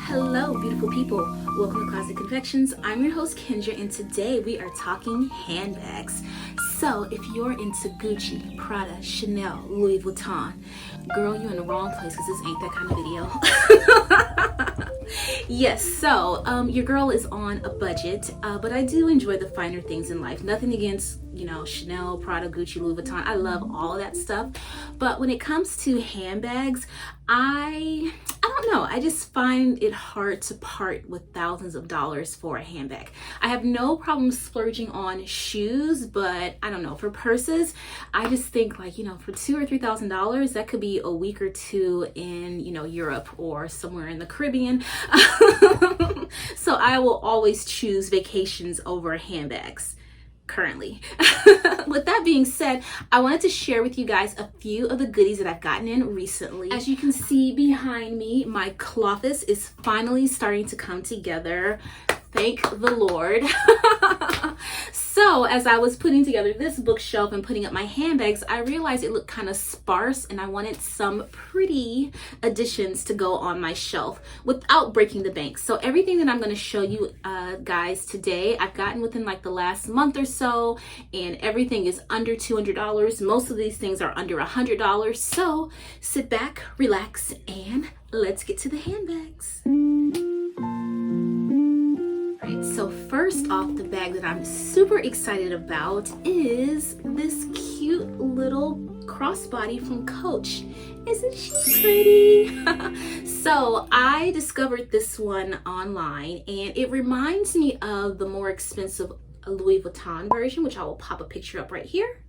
Hello, beautiful people. Welcome to Closet Confections. I'm your host, Kendra, and today we are talking handbags. So if you're into Gucci, Prada, Chanel, Louis Vuitton, girl, you're in the wrong place because this ain't that kind of video. Yes, so your girl is on a budget, but I do enjoy the finer things in life. Nothing against, Chanel, Prada, Gucci, Louis Vuitton. I love all of that stuff. But when it comes to handbags, I don't know. I just find it hard to part with thousands of dollars for a handbag. I have no problem splurging on shoes, but I don't know. For purses, I just think like, for $2,000 or $3,000, that could be a week or two in, Europe or somewhere in the Caribbean. So I will always choose vacations over handbags currently. With that being said, I wanted to share with you guys a few of the goodies that I've gotten in recently. As you can see behind me, my closet is finally starting to come together. Thank the Lord. So as I was putting together this bookshelf and putting up my handbags, I realized it looked kind of sparse and I wanted some pretty additions to go on my shelf without breaking the bank. So everything that I'm going to show you guys today, I've gotten within like the last month or so, and everything is under $200. Most of these things are under $100. So sit back, relax, and let's get to the handbags. So first off, the bag that I'm super excited about is this cute little crossbody from Coach. Isn't she pretty? So I discovered this one online and it reminds me of the more expensive Louis Vuitton version, which I will pop a picture up right here.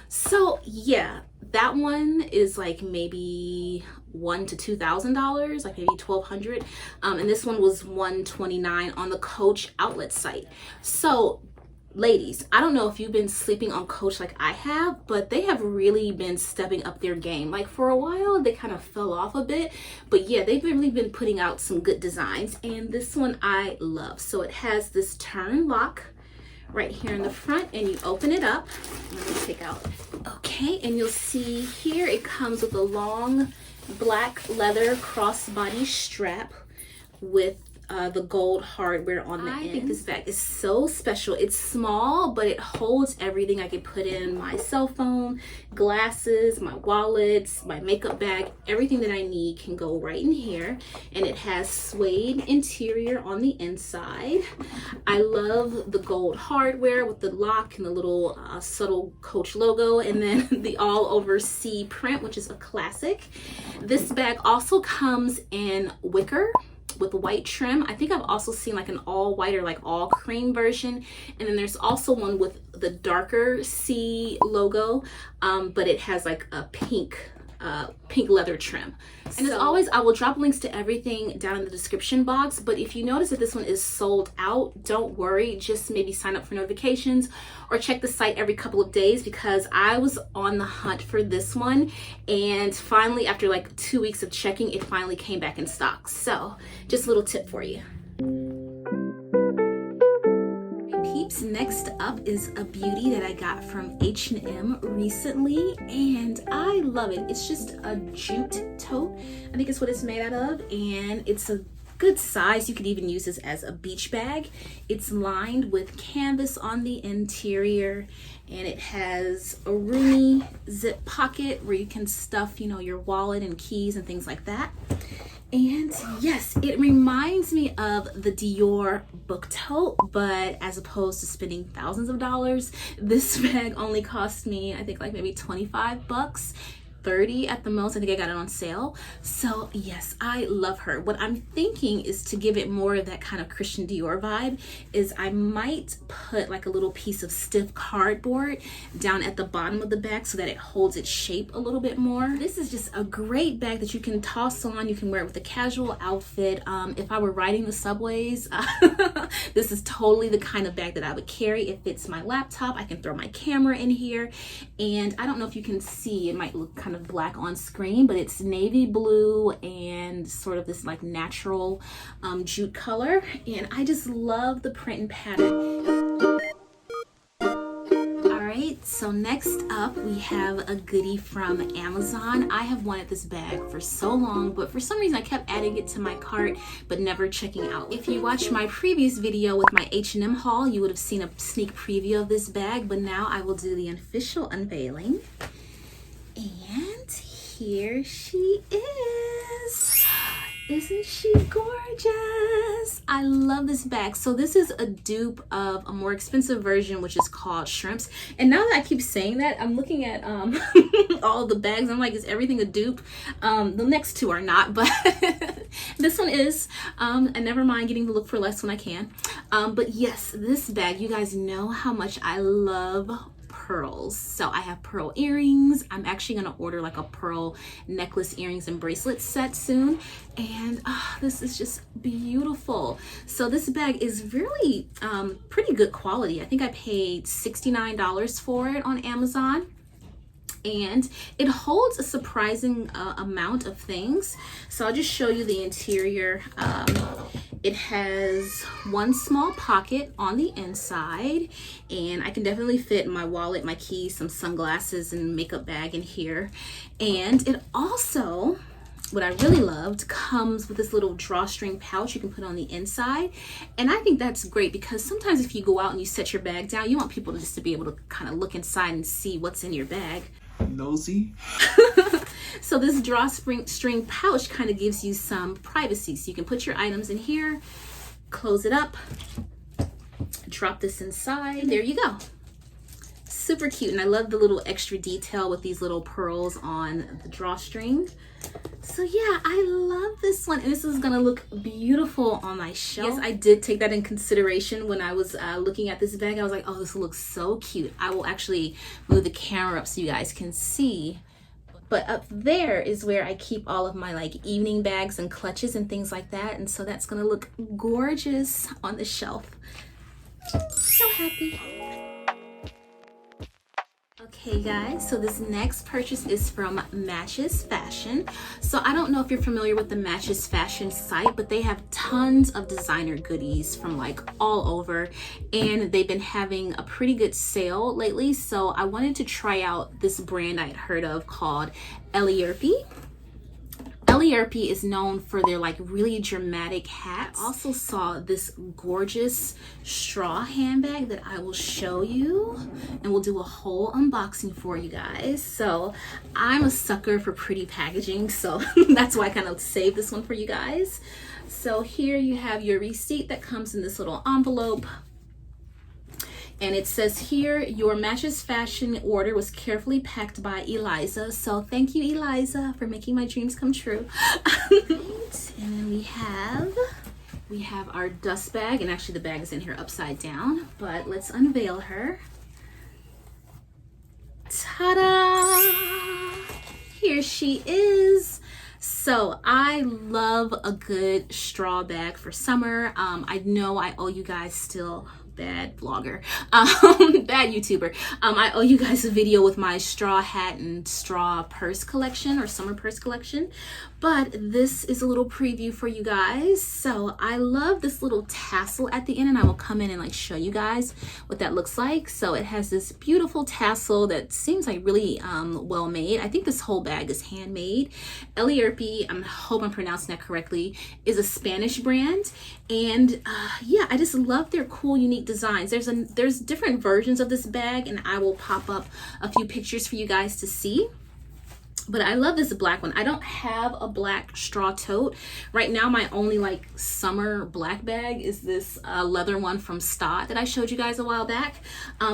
So yeah, that one is like maybe $1,000 to $2,000, like maybe $1,200, and this one was $129 on the Coach outlet site. So ladies, I don't know if you've been sleeping on Coach like I have, but they have really been stepping up their game. Like for a while they kind of fell off a bit, but yeah, they've really been putting out some good designs, and this one I love. So it has this turn lock right here in the front, and you open it up. Let me take out. Okay, and you'll see here it comes with a long black leather crossbody strap with the gold hardware on the end. I think this bag is so special. It's small, but it holds everything. I can put in my cell phone, glasses, my wallets, my makeup bag. Everything that I need can go right in here. And it has suede interior on the inside. I love the gold hardware with the lock and the little subtle Coach logo, and then the all over C print, which is a classic. This bag also comes in wicker with white trim. I think I've also seen like an all white or like all cream version, and then there's also one with the darker C logo, but it has like a pink leather trim. And as always, I will drop links to everything down in the description box, but if you notice that this one is sold out, don't worry. Just maybe sign up for notifications or check the site every couple of days, because I was on the hunt for this one, and finally after like 2 weeks of checking, it finally came back in stock. So just a little tip for you. Peeps, next up is a beauty that I got from H&M recently, and I love it. It's just a jute tote. I think it's what it's made out of, and it's a good size. You could even use this as a beach bag. It's lined with canvas on the interior, and it has a roomy zip pocket where you can stuff, your wallet and keys and things like that. And yes, it reminds me of the Dior book tote, but as opposed to spending thousands of dollars, this bag only cost me, I think, like maybe 25 bucks. 30 at the most. I think I got it on sale. So yes, I love her. What I'm thinking is to give it more of that kind of Christian Dior vibe is I might put like a little piece of stiff cardboard down at the bottom of the bag so that it holds its shape a little bit more. This is just a great bag that you can toss on. You can wear it with a casual outfit. If I were riding the subways, this is totally the kind of bag that I would carry. It fits my laptop. I can throw my camera in here, and I don't know if you can see, it might look kind of black on screen, but it's navy blue and sort of this like natural jute color, and I just love the print and pattern. All right, So next up, we have a goodie from Amazon. I have wanted this bag for so long, but for some reason I kept adding it to my cart, but never checking out. If you watched my previous video with my H&M haul, you would have seen a sneak preview of this bag, but now I will do the official unveiling. And here she is. Isn't she gorgeous? I love this bag. So this is a dupe of a more expensive version, which is called Shrimps. And now that I keep saying that, I'm looking at all the bags. I'm like, is everything a dupe? The next two are not, but this one is. And never mind getting to look for less when I can. But yes, this bag, you guys know how much I love pearls. So I have pearl earrings. I'm actually going to order like a pearl necklace, earrings, and bracelet set soon. And this is just beautiful. So this bag is really pretty good quality. I think I paid $69 for it on Amazon. And it holds a surprising amount of things. So I'll just show you the interior. It has one small pocket on the inside, and I can definitely fit my wallet, my keys, some sunglasses, and makeup bag in here. And it also, what I really loved, comes with this little drawstring pouch you can put on the inside. And I think that's great because sometimes if you go out and you set your bag down, you want people just to be able to kind of look inside and see what's in your bag. Nosy. So this drawstring pouch kind of gives you some privacy. So you can put your items in here, close it up, drop this inside. There you go. Super cute. And I love the little extra detail with these little pearls on the drawstring. So yeah, I love this one, and this is gonna look beautiful on my shelf. Yes, I did take that in consideration when I was looking at this bag. I was like, oh, this looks so cute. I will actually move the camera up so you guys can see. But up there is where I keep all of my like evening bags and clutches and things like that, and so that's gonna look gorgeous on the shelf. So happy. Okay guys, so this next purchase is from Matches Fashion. So I don't know if you're familiar with the Matches Fashion site, but they have tons of designer goodies from like all over, and they've been having a pretty good sale lately. So I wanted to try out this brand I had heard of called Ellierpe. Ellierpe is known for their like really dramatic hats. I also saw this gorgeous straw handbag that I will show you, and we'll do a whole unboxing for you guys. So I'm a sucker for pretty packaging, so that's why I kind of saved this one for you guys. So here you have your receipt that comes in this little envelope. And it says here, your Matches Fashion order was carefully packed by Eliza. So thank you, Eliza, for making my dreams come true. And then we have our dust bag, and actually the bag is in here upside down, but let's unveil her. Ta-da! Here she is. So I love a good straw bag for summer. I know I owe you guys still, bad vlogger, bad YouTuber. I owe you guys a video with my straw hat and straw purse collection, or summer purse collection, but this is a little preview for you guys. So I love this little tassel at the end, and I will come in and like show you guys what that looks like. So it has this beautiful tassel that seems like really well made. I think this whole bag is handmade. Ellierpe, I hope I'm pronouncing that correctly, is a Spanish brand, and yeah, I just love their cool, unique designs. There's different versions of this bag, and I will pop up a few pictures for you guys to see. But I love this black one. I don't have a black straw tote right now. My only like summer black bag is this leather one from Stott that I showed you guys a while back.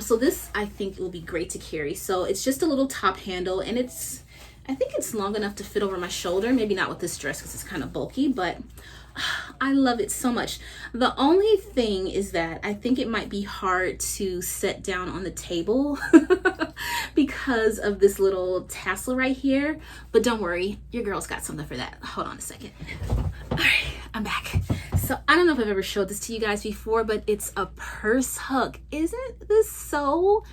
So this I think will be great to carry. So it's just a little top handle, and I think it's long enough to fit over my shoulder. Maybe not with this dress because it's kind of bulky, but I love it so much. The only thing is that I think it might be hard to set down on the table because of this little tassel right here. But don't worry, your girl's got something for that. Hold on a second. All right, I'm back. So I don't know if I've ever showed this to you guys before, but it's a purse hook. Isn't this so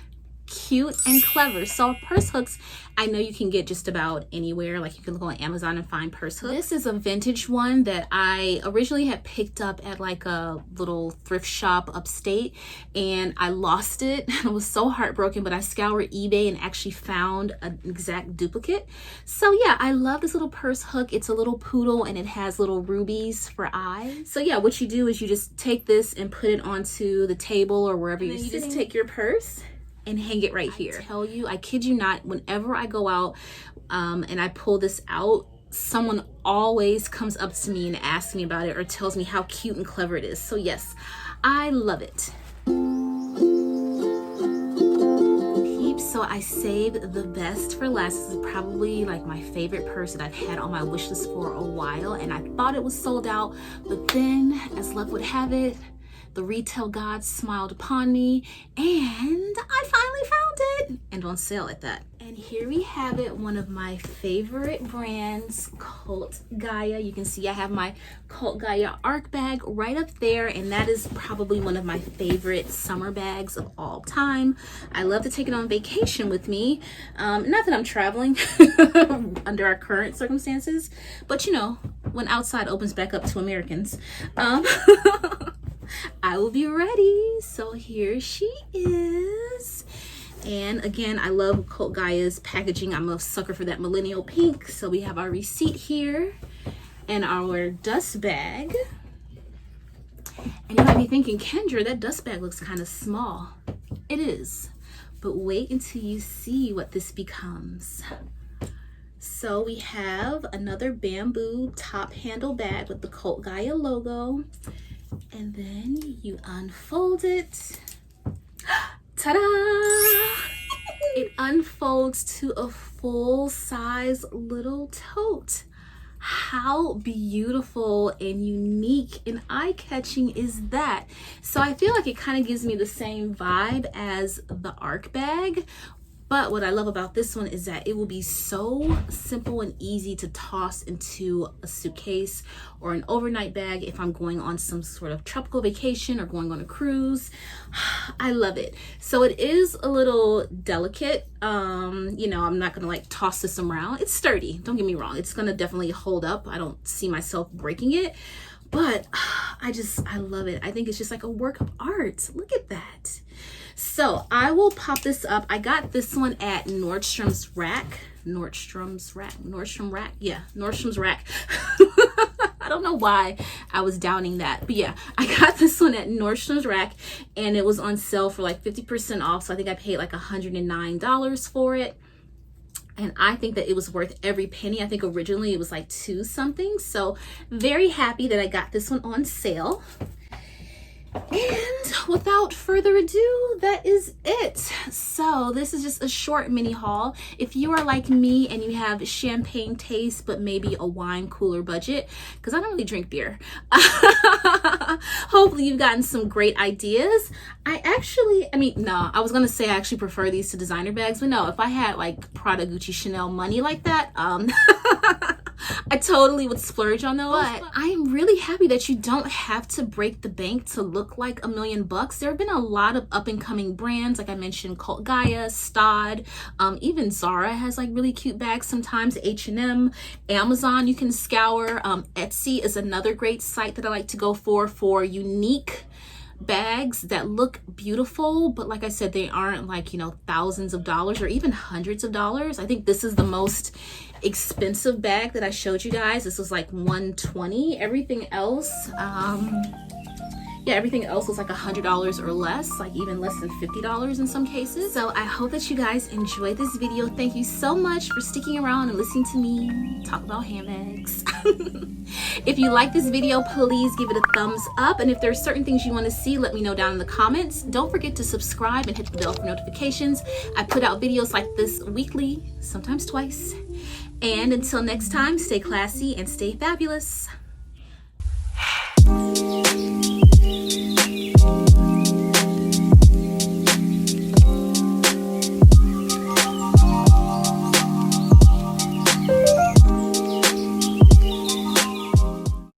cute and clever. So purse hooks, I know you can get just about anywhere. Like you can look on Amazon and find purse hooks. This is a vintage one that I originally had picked up at like a little thrift shop upstate, and I lost it. I was so heartbroken, but I scoured eBay and actually found an exact duplicate. So yeah, I love this little purse hook. It's a little poodle and it has little rubies for eyes. So yeah, what you do is you just take this and put it onto the table or wherever you're sitting. You just take your purse and hang it right here. I tell you, I kid you not, whenever I go out and I pull this out, someone always comes up to me and asks me about it or tells me how cute and clever it is. So yes, I love it. Peeps, so I saved the best for last. This is probably like my favorite purse that I've had on my wish list for a while, and I thought it was sold out, but then as luck would have it, the retail gods smiled upon me and I finally found it, and on sale at that. And here we have it, one of my favorite brands, Cult Gaia. You can see I have my Cult Gaia Arc bag right up there, and that is probably one of my favorite summer bags of all time. I love to take it on vacation with me. Not that I'm traveling under our current circumstances, but you know, when outside opens back up to Americans, I will be ready. So here she is. And again, I love Cult Gaia's packaging. I'm a sucker for that millennial pink. So we have our receipt here and our dust bag. And you might be thinking, Kendra, that dust bag looks kind of small. It is, but wait until you see what this becomes. So we have another bamboo top handle bag with the Cult Gaia logo. And then you unfold it. Ta-da! It unfolds to a full-size little tote. How beautiful and unique and eye-catching is that? So I feel like it kind of gives me the same vibe as the Arc bag. But what I love about this one is that it will be so simple and easy to toss into a suitcase or an overnight bag if I'm going on some sort of tropical vacation or going on a cruise. I love it. So it is a little delicate. You know, I'm not gonna like toss this around. It's sturdy, don't get me wrong. It's gonna definitely hold up. I don't see myself breaking it, but I love it. I think it's just like a work of art. Look at that. So I will pop this up. I got this one at Nordstrom's Rack. Nordstrom's Rack. I don't know why I was downing that, but yeah, I got this one at Nordstrom's Rack and it was on sale for like 50% off. So I think I paid like $109 for it. And I think that it was worth every penny. I think originally it was like $2 something. So very happy that I got this one on sale. And without further ado, that is it. So this is just a short mini haul. If you are like me and you have champagne taste but maybe a wine cooler budget, because I don't really drink beer, hopefully you've gotten some great ideas. I was gonna say I actually prefer these to designer bags, but no, if I had like Prada, Gucci, Chanel money like that, I totally would splurge on those. But I am really happy that you don't have to break the bank to look like $1 million. There have been a lot of up and coming brands, like I mentioned, Cult Gaia, Stod, even Zara has like really cute bags sometimes, H&M, Amazon you can scour. Etsy is another great site that I like to go for unique bags that look beautiful, but like I said, they aren't like, you know, thousands of dollars or even hundreds of dollars. I think this is the most expensive bag that I showed you guys. This was like $120. Everything else everything else was like $100 or less, like even less than $50 in some cases. So I hope that you guys enjoyed this video. Thank you so much for sticking around and listening to me talk about handbags. If you like this video, please give it a thumbs up, and if there are certain things you want to see, let me know down in the comments. Don't forget to subscribe and hit the bell for notifications. I put out videos like this weekly, sometimes twice. And until next time, stay classy and stay fabulous.